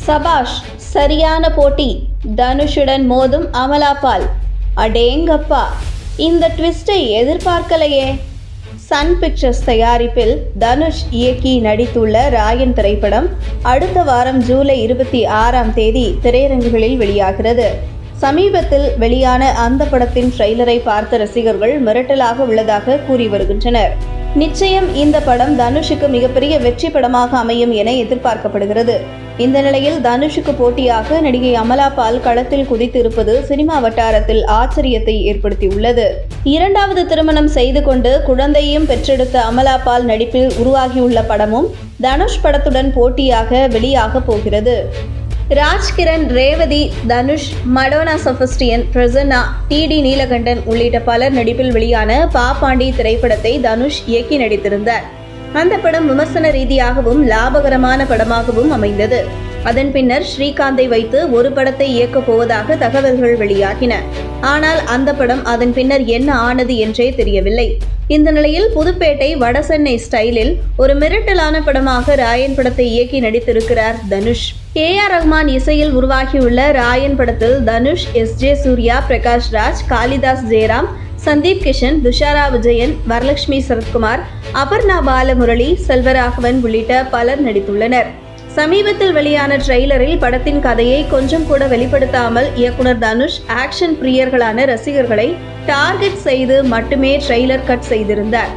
சபாஷ், சரியான போட்டி. தனுஷுடன் மோதும் அமலா பால். அடேங்கப்பா, இந்த ட்விஸ்டை எதிர்பார்க்கலையே. சன் பிக்சர்ஸ் தயாரிப்பில் தனுஷ் இயக்கி நடித்துள்ள ராயன் திரைப்படம் அடுத்த வாரம் ஜூலை 26ஆம் தேதி திரையரங்குகளில் வெளியாகிறது. சமீபத்தில் வெளியான அந்த படத்தின் ட்ரெய்லரை பார்த்த ரசிகர்கள் மிரட்டலாக உள்ளதாக கூறி வருகின்றனர். நிச்சயம் இந்த படம் தனுஷுக்கு மிகப்பெரிய வெற்றி படமாக அமையும் என எதிர்பார்க்கப்படுகிறது. இந்த நிலையில் தனுஷுக்கு போட்டியாக நடிகை அமலா பால் களத்தில் குதித்திருப்பது சினிமா வட்டாரத்தில் ஆச்சரியத்தை ஏற்படுத்தியுள்ளது. இரண்டாவது திருமணம் செய்து கொண்டு குழந்தையும் பெற்றெடுத்த அமலா பால் நடிப்பில் உருவாகியுள்ள படமும் தனுஷ் படத்துடன் போட்டியாக வெளியாக போகிறது. ராஜ்கிரண், ரேவதி, தனுஷ், மடோனா செபஸ்டியன், பிரசன்னா, டி.டி. நீலகண்டன் உள்ளிட்ட பலர் நடிப்பில் வெளியான பாப்பாண்டி திரைப்படத்தை தனுஷ் இயக்கி நடித்திருந்தார். அந்த படம் விமர்சன ரீதியாகவும் லாபகரமான படமாகவும் அமைந்தது. அதன் பின்னர் ஸ்ரீகாந்தை வைத்து ஒரு படத்தை இயக்கப் போவதாக தகவல்கள் வெளியாகின. ஆனால் அந்த படம் அதன் பின்னர் என்ன ஆனது என்றே தெரியவில்லை. இந்த நிலையில் புதுப்பேட்டை வடசென்னை ஸ்டைலில் ஒரு மிரட்டலான படமாக ராயன் படத்தை இயக்கி நடித்திருக்கிறார் தனுஷ். A.R. ரஹ்மான் இசையில் உருவாகியுள்ள ராயன் படத்தில் தனுஷ், S.J. சூர்யா, பிரகாஷ் ராஜ், காளிதாஸ் ஜெயராம், சந்தீப் கிஷன், துஷாரா விஜயன், வரலட்சுமி சரத்குமார், அபர்ணா பாலமுரளி, செல்வராகவன் உள்ளிட்ட பலர் நடித்துள்ளனர். சமீபத்தில் வெளியான ட்ரெய்லரில் படத்தின் கதையை கொஞ்சம் கூட வெளிப்படுத்தாமல் இயக்குனர் தனுஷ் ஆக்ஷன் பிரியர்களான ரசிகர்களை டார்கெட் செய்து மட்டுமே ட்ரெய்லர் கட் செய்திருந்தார்.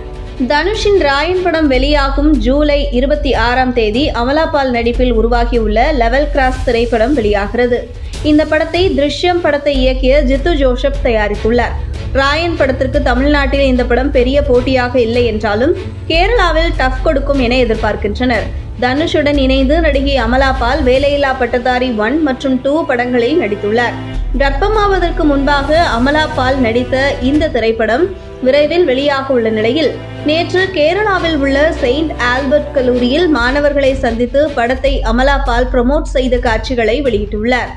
தனுஷின் ராயன் படம் வெளியாகும் ஜூலை 26ஆம் தேதி அமலா பால் நடிப்பில் உருவாகியுள்ள லெவல் கிராஸ் திரைப்படம் வெளியாகிறது. இந்த படத்தை திருஷ்யம் படத்தை இயக்கிய ஜித்து ஜோசப் தயாரித்துள்ளார். ராயன் படத்திற்கு தமிழ்நாட்டில் இந்த படம் பெரிய போட்டியாக இல்லை என்றாலும் கேரளாவில் டஃப் கொடுக்கும் என எதிர்பார்க்கின்றனர். தனுஷுடன் இணைந்து நடிகை அமலா பால் வேலையில்லா பட்டதாரி 1 மற்றும் 2 படங்களில் நடித்துள்ளார். கர்ப்பமாவதற்கு முன்பாக அமலா பால் நடித்த இந்த திரைப்படம் விரைவில் வெளியாக உள்ள நிலையில் நேற்று கேரளாவில் உள்ள செயின்ட் ஆல்பர்ட் கல்லூரியில் மாணவர்களை சந்தித்து படத்தை அமலா பால் ப்ரோமோட் செய்த காட்சிகளை வெளியிட்டுள்ளார்.